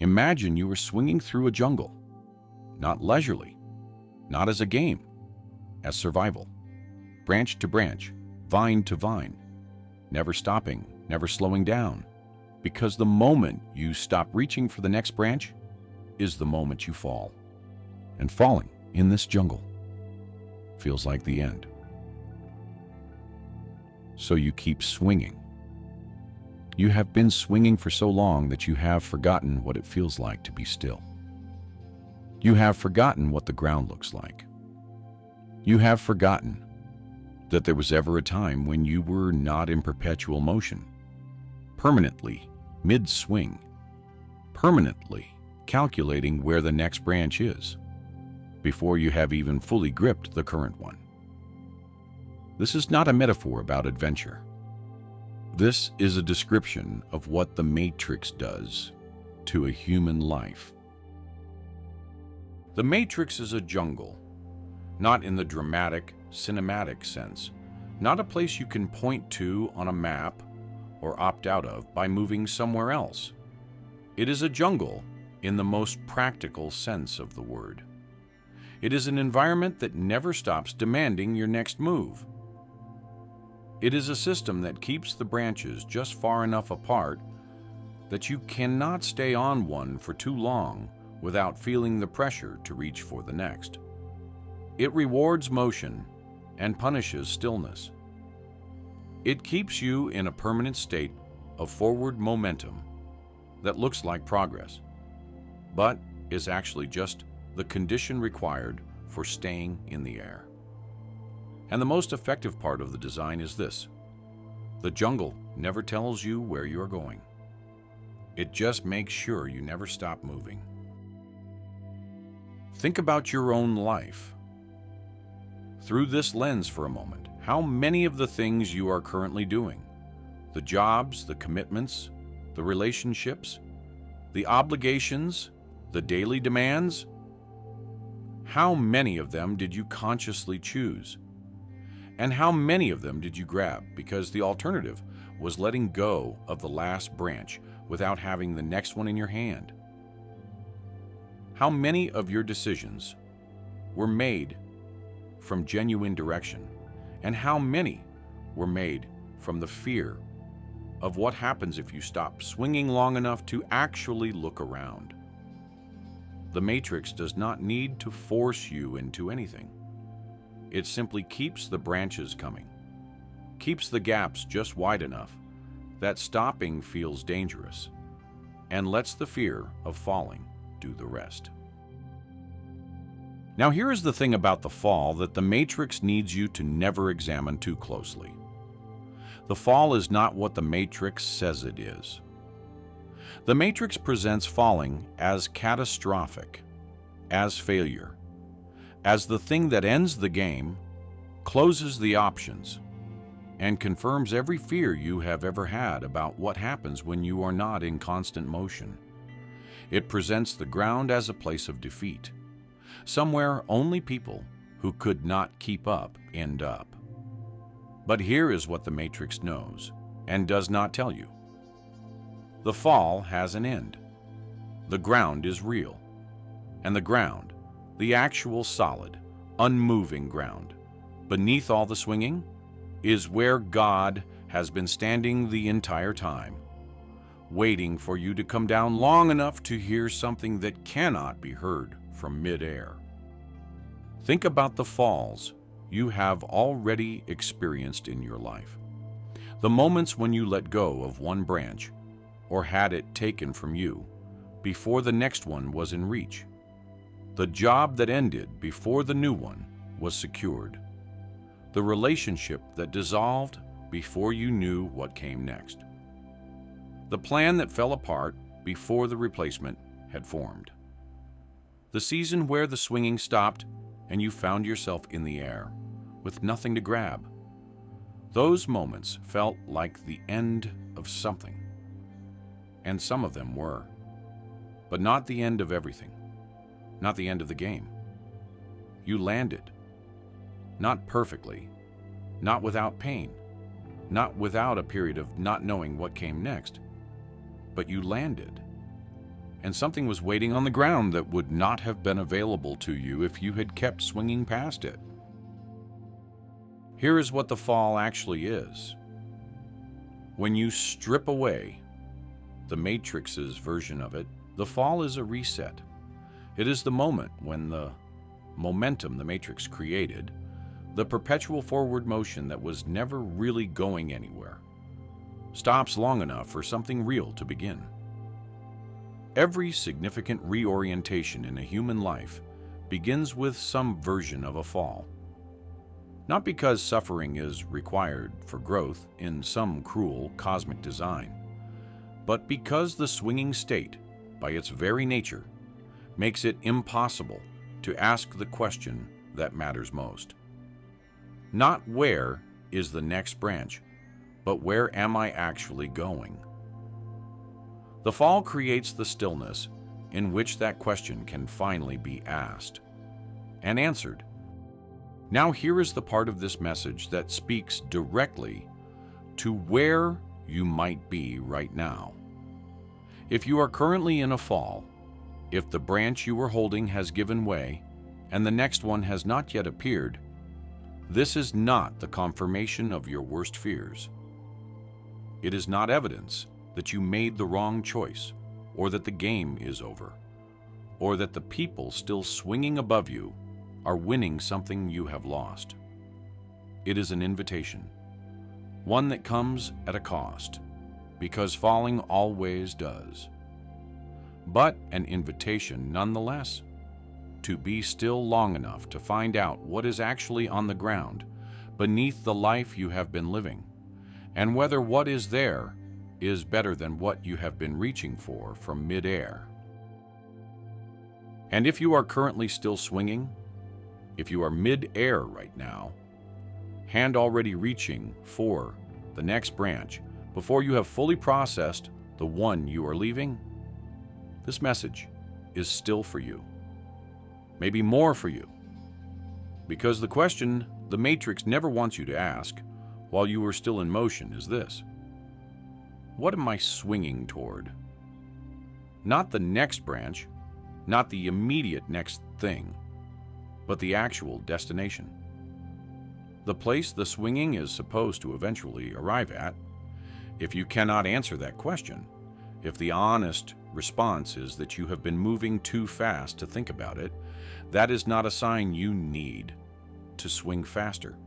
Imagine you are swinging through a jungle, not leisurely, not as a game, as survival, branch to branch, vine to vine, never stopping, never slowing down, because the moment you stop reaching for the next branch is the moment you fall. And falling in this jungle feels like the end. So you keep swinging. You have been swinging for so long that you have forgotten what it feels like to be still. You have forgotten what the ground looks like. You have forgotten that there was ever a time when you were not in perpetual motion, permanently mid-swing, permanently calculating where the next branch is, before you have even fully gripped the current one. This is not a metaphor about adventure. This is a description of what the Matrix does to a human life. The Matrix is a jungle, not in the dramatic, cinematic sense, not a place you can point to on a map or opt out of by moving somewhere else. It is a jungle in the most practical sense of the word. It is an environment that never stops demanding your next move. It is a system that keeps the branches just far enough apart that you cannot stay on one for too long without feeling the pressure to reach for the next. It rewards motion and punishes stillness. It keeps you in a permanent state of forward momentum that looks like progress, but is actually just the condition required for staying in the air. And the most effective part of the design is this: the jungle never tells you where you are going. It just makes sure you never stop moving. Think about your own life through this lens for a moment. How many of the things you are currently doing, the jobs, the commitments, the relationships, the obligations, the daily demands, how many of them did you consciously choose? And how many of them did you grab because the alternative was letting go of the last branch without having the next one in your hand? How many of your decisions were made from genuine direction? And how many were made from the fear of what happens if you stop swinging long enough to actually look around? The Matrix does not need to force you into anything. It simply keeps the branches coming, keeps the gaps just wide enough that stopping feels dangerous, and lets the fear of falling do the rest. Now, here is the thing about the fall that the Matrix needs you to never examine too closely. The fall is not what the Matrix says it is. The Matrix presents falling as catastrophic, as failure, as the thing that ends the game, closes the options, and confirms every fear you have ever had about what happens when you are not in constant motion. It presents the ground as a place of defeat, somewhere only people who could not keep up end up. But here is what the Matrix knows and does not tell you. The fall has an end. The ground is real. And the ground, the actual solid, unmoving ground, beneath all the swinging, is where God has been standing the entire time, waiting for you to come down long enough to hear something that cannot be heard from midair. Think about the falls you have already experienced in your life. The moments when you let go of one branch or had it taken from you before the next one was in reach. The job that ended before the new one was secured. The relationship that dissolved before you knew what came next. The plan that fell apart before the replacement had formed. The season where the swinging stopped and you found yourself in the air with nothing to grab. Those moments felt like the end of something. And some of them were. But not the end of everything. Not the end of the game. You landed. Not perfectly. Not without pain. Not without a period of not knowing what came next. But you landed. and something was waiting on the ground that would not have been available to you if you had kept swinging past it. Here is what the fall actually is. When you strip away the Matrix's version of it, the fall is a reset. It is the moment when the momentum the Matrix created, the perpetual forward motion that was never really going anywhere, stops long enough for something real to begin. Every significant reorientation in a human life begins with some version of a fall. Not because suffering is required for growth in some cruel cosmic design, but because the swinging state, by its very nature, makes it impossible to ask the question that matters most. Not where is the next branch, but where am I actually going? The fall creates the stillness in which that question can finally be asked and answered. Now here is the part of this message that speaks directly to where you might be right now. If you are currently in a fall, if the branch you were holding has given way and the next one has not yet appeared, this is not the confirmation of your worst fears. It is not evidence that you made the wrong choice, or that the game is over, or that the people still swinging above you are winning something you have lost. It is an invitation, one that comes at a cost, because falling always does. But an invitation nonetheless, to be still long enough to find out what is actually on the ground beneath the life you have been living, and whether what is there is better than what you have been reaching for from mid-air. And if you are currently still swinging, if you are mid-air right now, hand already reaching for the next branch before you have fully processed the one you are leaving, this message is still for you. Maybe more for you. Because the question the Matrix never wants you to ask while you are still in motion is this: what am I swinging toward? Not the next branch, not the immediate next thing, but the actual destination. The place the swinging is supposed to eventually arrive at. If you cannot answer that question, if the honest response is that you have been moving too fast to think about it, that is not a sign you need to swing faster.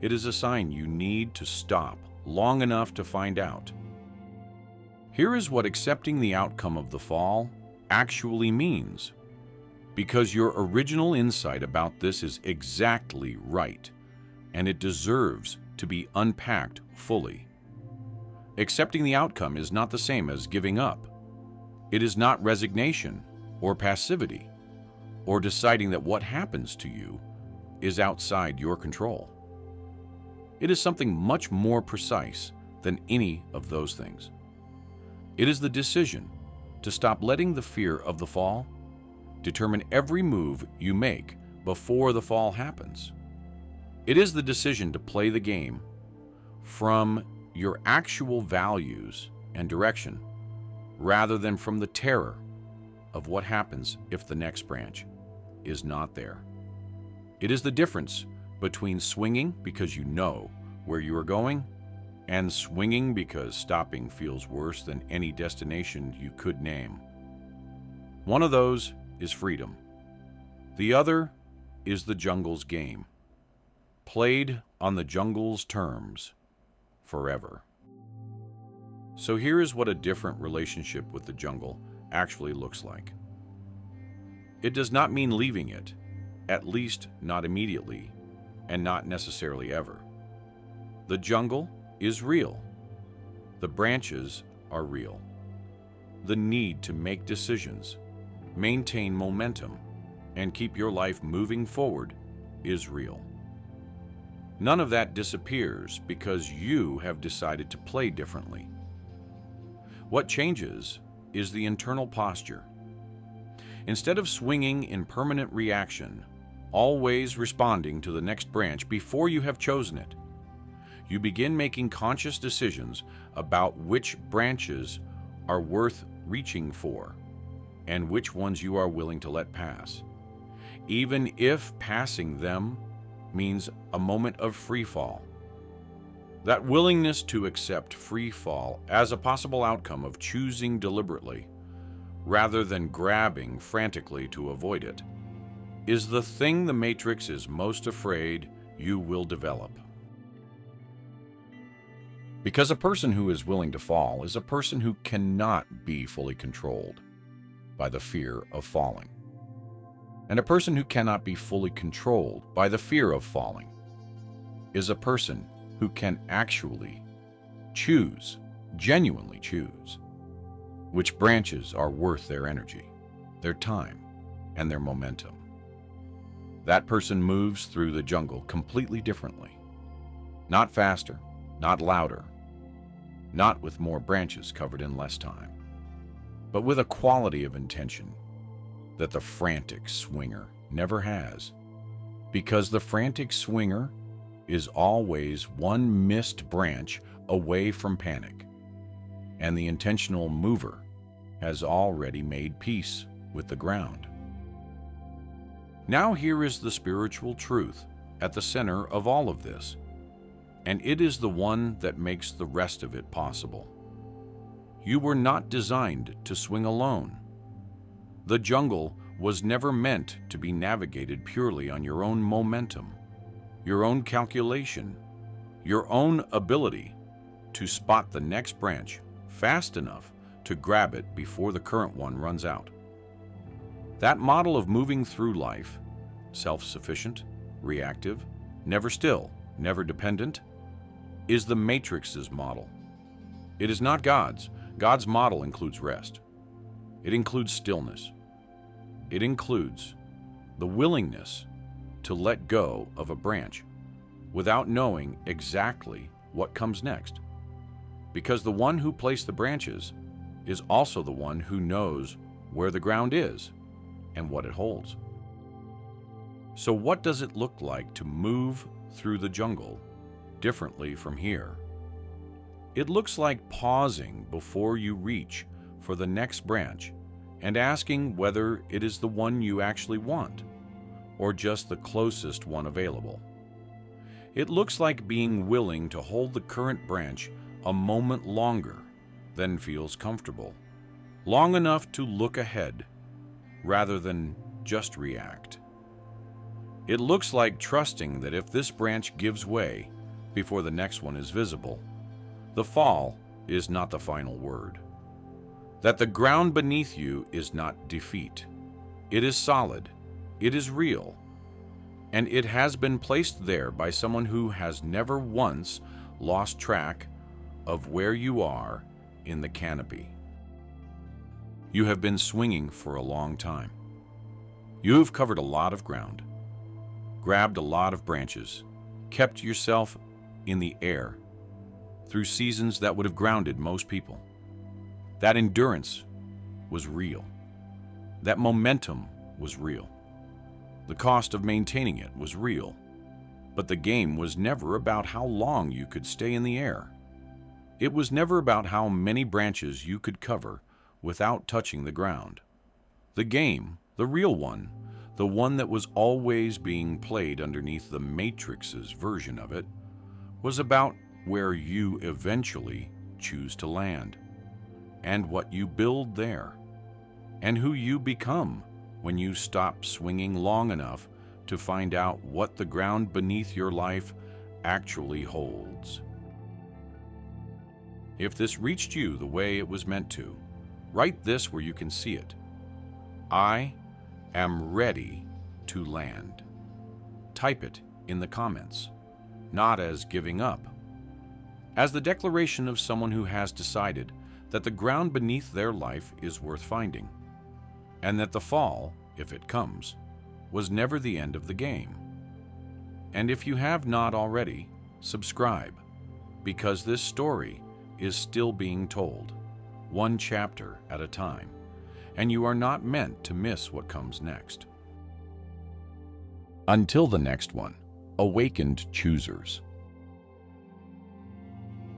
It is a sign you need to stop long enough to find out. Here is what accepting the outcome of the fall actually means, because your original insight about this is exactly right, and it deserves to be unpacked fully. Accepting the outcome is not the same as giving up. It is not resignation or passivity, or deciding that what happens to you is outside your control. It is something much more precise than any of those things. It is the decision to stop letting the fear of the fall determine every move you make before the fall happens. It is the decision to play the game from your actual values and direction, rather than from the terror of what happens if the next branch is not there. It is the difference between swinging because you know where you are going and swinging because stopping feels worse than any destination you could name. One of those is freedom. The other is the jungle's game, played on the jungle's terms forever. So here is what a different relationship with the jungle actually looks like. It does not mean leaving it, at least not immediately, and not necessarily ever. The jungle is real. The branches are real. The need to make decisions, maintain momentum, and keep your life moving forward is real. None of that disappears because you have decided to play differently. What changes is the internal posture. Instead of swinging in permanent reaction, always responding to the next branch before you have chosen it, you begin making conscious decisions about which branches are worth reaching for and which ones you are willing to let pass, even if passing them means a moment of free fall. That willingness to accept free fall as a possible outcome of choosing deliberately, rather than grabbing frantically to avoid it, is the thing the Matrix is most afraid you will develop. Because a person who is willing to fall is a person who cannot be fully controlled by the fear of falling. And a person who cannot be fully controlled by the fear of falling is a person who can actually choose, genuinely choose, which branches are worth their energy, their time, and their momentum. That person moves through the jungle completely differently. Not faster, not louder, not with more branches covered in less time, but with a quality of intention that the frantic swinger never has, because the frantic swinger is always one missed branch away from panic, and the intentional mover has already made peace with the ground. Now here is the spiritual truth at the center of all of this, and it is the one that makes the rest of it possible. You were not designed to swing alone. The jungle was never meant to be navigated purely on your own momentum, your own calculation, your own ability to spot the next branch fast enough to grab it before the current one runs out. That model of moving through life, self-sufficient, reactive, never still, never dependent, is the Matrix's model. It is not God's. God's model includes rest. It includes stillness. It includes the willingness to let go of a branch without knowing exactly what comes next, because the one who placed the branches is also the one who knows where the ground is and what it holds. So what does it look like to move through the jungle differently from here? It looks like pausing before you reach for the next branch and asking whether it is the one you actually want or just the closest one available. It looks like being willing to hold the current branch a moment longer than feels comfortable, long enough to look ahead rather than just react. It looks like trusting that if this branch gives way before the next one is visible, the fall is not the final word. That the ground beneath you is not defeat. It is solid, it is real, and it has been placed there by someone who has never once lost track of where you are in the canopy. You have been swinging for a long time. You have covered a lot of ground, grabbed a lot of branches, kept yourself in the air through seasons that would have grounded most people. That endurance was real. That momentum was real. The cost of maintaining it was real. But the game was never about how long you could stay in the air. It was never about how many branches you could cover without touching the ground. The game, the real one, the one that was always being played underneath the Matrix's version of it, was about where you eventually choose to land, and what you build there, and who you become when you stop swinging long enough to find out what the ground beneath your life actually holds. If this reached you the way it was meant to, write this where you can see it. I am ready to land. Type it in the comments, not as giving up, as the declaration of someone who has decided that the ground beneath their life is worth finding, and that the fall, if it comes, was never the end of the game. And if you have not already, subscribe, because this story is still being told, one chapter at a time, and you are not meant to miss what comes next. Until the next one, awakened choosers.